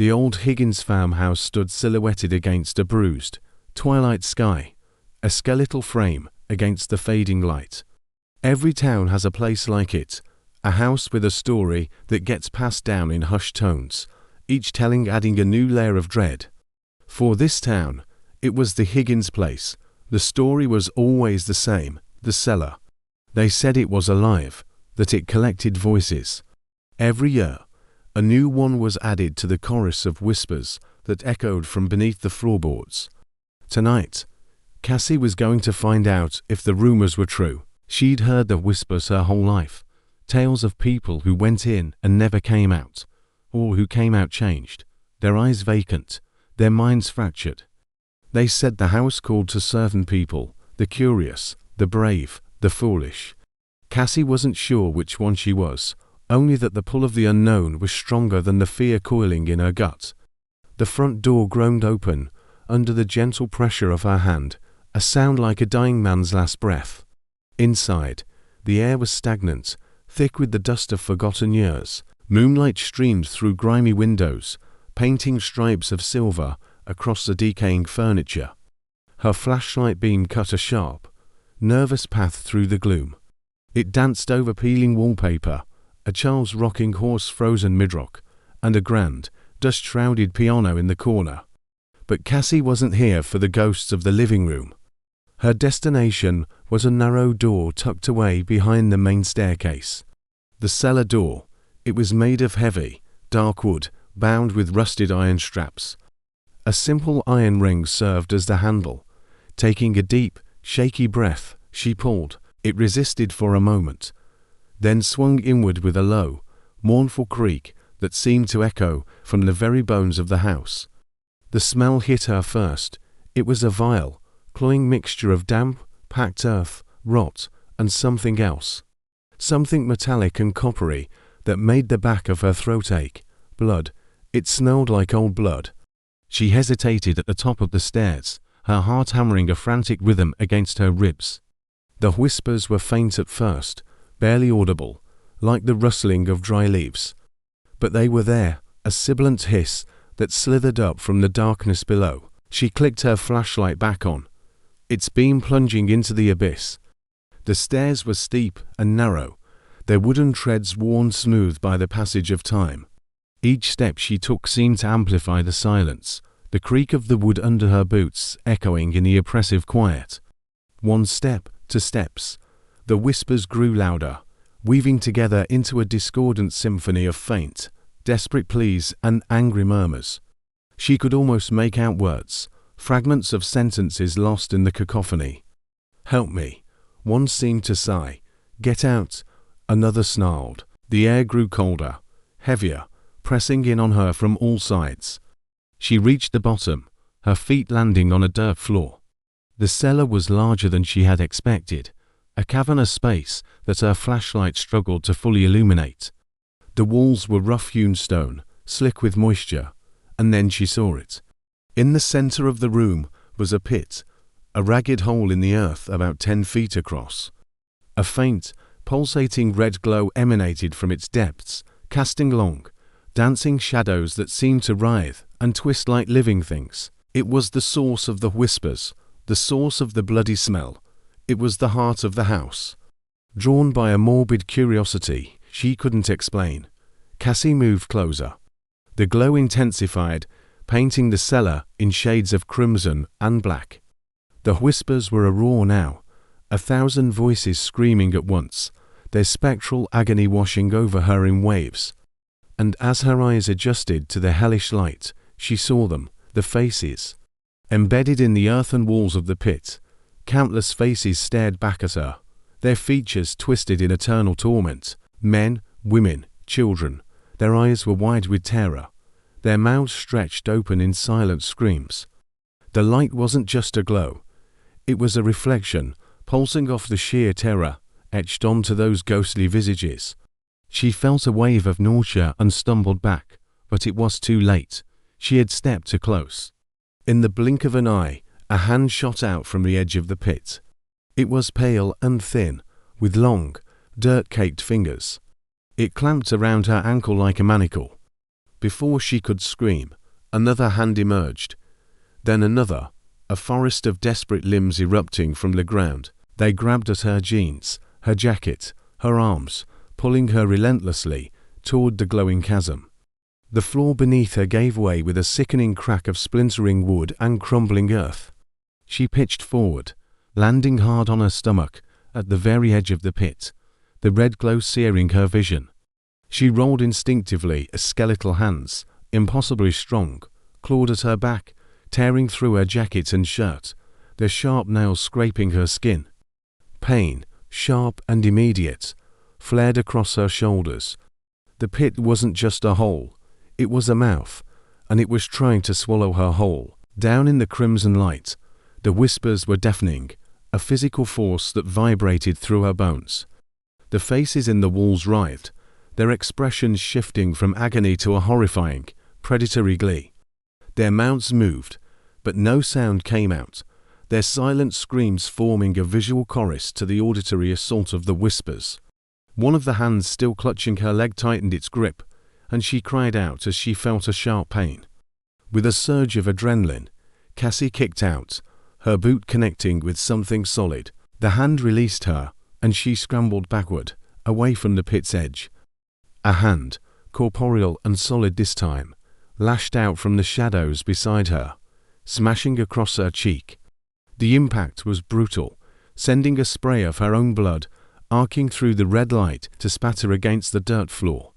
The old Higgins farmhouse stood silhouetted against a bruised, twilight sky, a skeletal frame against the fading light. Every town has a place like it, a house with a story that gets passed down in hushed tones, each telling adding a new layer of dread. For this town, it was the Higgins place. The story was always the same, the cellar. They said it was alive, that it collected voices. Every year, a new one was added to the chorus of whispers that echoed from beneath the floorboards. Tonight, Cassie was going to find out if the rumors were true. She'd heard the whispers her whole life, tales of people who went in and never came out, or who came out changed, their eyes vacant, their minds fractured. They said the house called to certain people, the curious, the brave, the foolish. Cassie wasn't sure which one she was, only that the pull of the unknown was stronger than the fear coiling in her gut. The front door groaned open, under the gentle pressure of her hand, a sound like a dying man's last breath. Inside, the air was stagnant, thick with the dust of forgotten years. Moonlight streamed through grimy windows, painting stripes of silver across the decaying furniture. Her flashlight beam cut a sharp, nervous path through the gloom. It danced over peeling wallpaper, a child's rocking horse frozen midrock, and a grand, dust-shrouded piano in the corner. But Cassie wasn't here for the ghosts of the living room. Her destination was a narrow door tucked away behind the main staircase. The cellar door. It was made of heavy, dark wood, bound with rusted iron straps. A simple iron ring served as the handle. Taking a deep, shaky breath, she pulled. It resisted for a moment, then swung inward with a low, mournful creak that seemed to echo from the very bones of the house. The smell hit her first. It was a vile, cloying mixture of damp, packed earth, rot, and something else. Something metallic and coppery that made the back of her throat ache. Blood. It smelled like old blood. She hesitated at the top of the stairs, her heart hammering a frantic rhythm against her ribs. The whispers were faint at first, barely audible, like the rustling of dry leaves. But they were there, a sibilant hiss that slithered up from the darkness below. She clicked her flashlight back on, its beam plunging into the abyss. The stairs were steep and narrow, their wooden treads worn smooth by the passage of time. Each step she took seemed to amplify the silence, the creak of the wood under her boots echoing in the oppressive quiet. One step, 2 steps. The whispers grew louder, weaving together into a discordant symphony of faint, desperate pleas and angry murmurs. She could almost make out words, fragments of sentences lost in the cacophony. "Help me," one seemed to sigh. "Get out," another snarled. The air grew colder, heavier, pressing in on her from all sides. She reached the bottom, her feet landing on a dirt floor. The cellar was larger than she had expected, a cavernous space that her flashlight struggled to fully illuminate. The walls were rough-hewn stone, slick with moisture, and then she saw it. In the center of the room was a pit, a ragged hole in the earth about 10 feet across. A faint, pulsating red glow emanated from its depths, casting long, dancing shadows that seemed to writhe and twist like living things. It was the source of the whispers, the source of the bloody smell. It was the heart of the house. Drawn by a morbid curiosity she couldn't explain, Cassie moved closer. The glow intensified, painting the cellar in shades of crimson and black. The whispers were a roar now, 1,000 voices screaming at once, their spectral agony washing over her in waves. And as her eyes adjusted to the hellish light, she saw them, the faces. Embedded in the earthen walls of the pit, countless faces stared back at her, their features twisted in eternal torment. Men, women, children. Their eyes were wide with terror, their mouths stretched open in silent screams. The light wasn't just a glow. It was a reflection, pulsing off the sheer terror, etched onto those ghostly visages. She felt a wave of nausea and stumbled back, but it was too late. She had stepped too close. In the blink of an eye, a hand shot out from the edge of the pit. It was pale and thin, with long, dirt-caked fingers. It clamped around her ankle like a manacle. Before she could scream, another hand emerged. Then another, a forest of desperate limbs erupting from the ground. They grabbed at her jeans, her jacket, her arms, pulling her relentlessly toward the glowing chasm. The floor beneath her gave way with a sickening crack of splintering wood and crumbling earth. She pitched forward, landing hard on her stomach at the very edge of the pit, the red glow searing her vision. She rolled instinctively as skeletal hands, impossibly strong, clawed at her back, tearing through her jacket and shirt, their sharp nails scraping her skin. Pain, sharp and immediate, flared across her shoulders. The pit wasn't just a hole, it was a mouth, and it was trying to swallow her whole. Down in the crimson light, the whispers were deafening, a physical force that vibrated through her bones. The faces in the walls writhed, their expressions shifting from agony to a horrifying, predatory glee. Their mouths moved, but no sound came out, their silent screams forming a visual chorus to the auditory assault of the whispers. One of the hands still clutching her leg tightened its grip, and she cried out as she felt a sharp pain. With a surge of adrenaline, Cassie kicked out, her boot connecting with something solid. The hand released her, and she scrambled backward, away from the pit's edge. A hand, corporeal and solid this time, lashed out from the shadows beside her, smashing across her cheek. The impact was brutal, sending a spray of her own blood arcing through the red light to spatter against the dirt floor.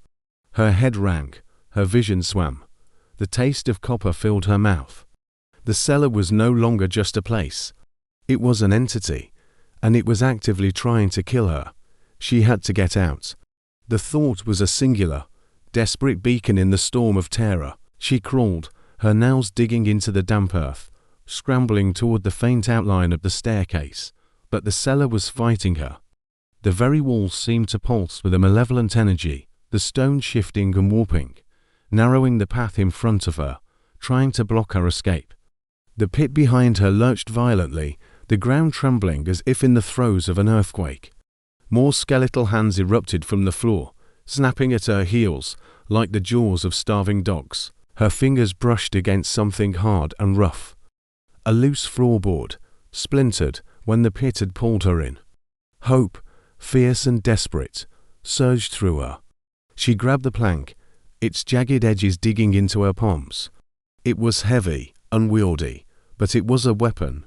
Her head rang, her vision swam. The taste of copper filled her mouth. The cellar was no longer just a place. It was an entity, and it was actively trying to kill her. She had to get out. The thought was a singular, desperate beacon in the storm of terror. She crawled, her nails digging into the damp earth, scrambling toward the faint outline of the staircase. But the cellar was fighting her. The very walls seemed to pulse with a malevolent energy, the stone shifting and warping, narrowing the path in front of her, trying to block her escape. The pit behind her lurched violently, the ground trembling as if in the throes of an earthquake. More skeletal hands erupted from the floor, snapping at her heels like the jaws of starving dogs. Her fingers brushed against something hard and rough. A loose floorboard, splintered when the pit had pulled her in. Hope, fierce and desperate, surged through her. She grabbed the plank, its jagged edges digging into her palms. It was heavy, unwieldy, but it was a weapon.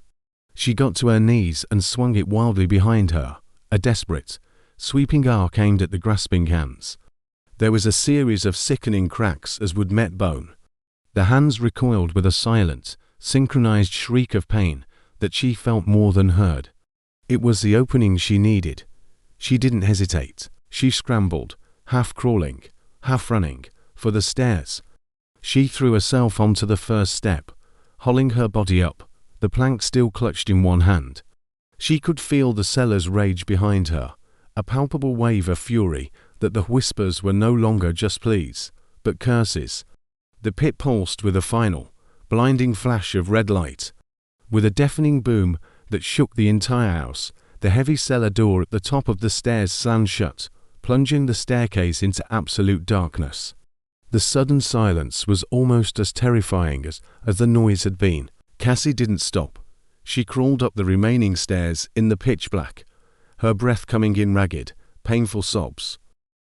She got to her knees and swung it wildly behind her, a desperate, sweeping arc aimed at the grasping hands. There was a series of sickening cracks as wood met bone. The hands recoiled with a silent, synchronized shriek of pain that she felt more than heard. It was the opening she needed. She didn't hesitate. She scrambled, half crawling, half running, for the stairs. She threw herself onto the first step, hauling her body up, the plank still clutched in one hand. She could feel the cellar's rage behind her, a palpable wave of fury that the whispers were no longer just pleas, but curses. The pit pulsed with a final, blinding flash of red light. With a deafening boom that shook the entire house, the heavy cellar door at the top of the stairs slammed shut, plunging the staircase into absolute darkness. The sudden silence was almost as terrifying as the noise had been. Cassie didn't stop. She crawled up the remaining stairs in the pitch black, her breath coming in ragged, painful sobs.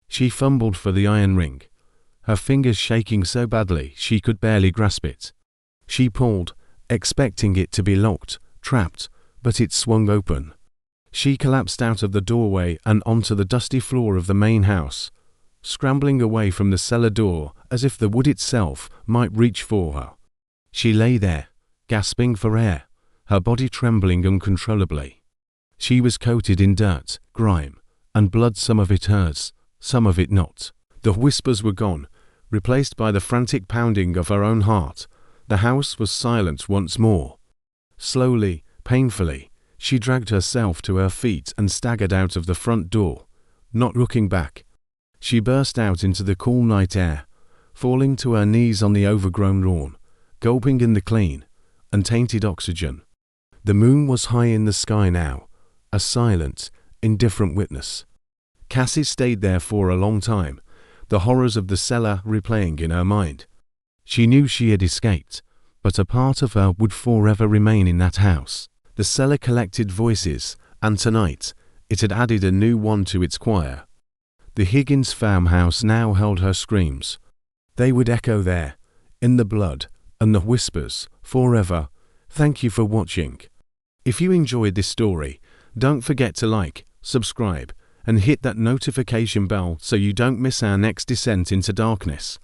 She fumbled for the iron ring, her fingers shaking so badly she could barely grasp it. She pulled, expecting it to be locked, trapped, but it swung open. She collapsed out of the doorway and onto the dusty floor of the main house, scrambling away from the cellar door as if the wood itself might reach for her. She lay there, gasping for air, her body trembling uncontrollably. She was coated in dirt, grime, and blood, some of it hers, some of it not. The whispers were gone, replaced by the frantic pounding of her own heart. The house was silent once more. Slowly, painfully, she dragged herself to her feet and staggered out of the front door, not looking back. She burst out into the cool night air, falling to her knees on the overgrown lawn, gulping in the clean, untainted oxygen. The moon was high in the sky now, a silent, indifferent witness. Cassie stayed there for a long time, the horrors of the cellar replaying in her mind. She knew she had escaped, but a part of her would forever remain in that house. The cellar collected voices, and tonight, it had added a new one to its choir. The Higgins farmhouse now held her screams. They would echo there, in the blood and the whispers, forever. Thank you for watching. If you enjoyed this story, don't forget to like, subscribe, and hit that notification bell so you don't miss our next descent into darkness.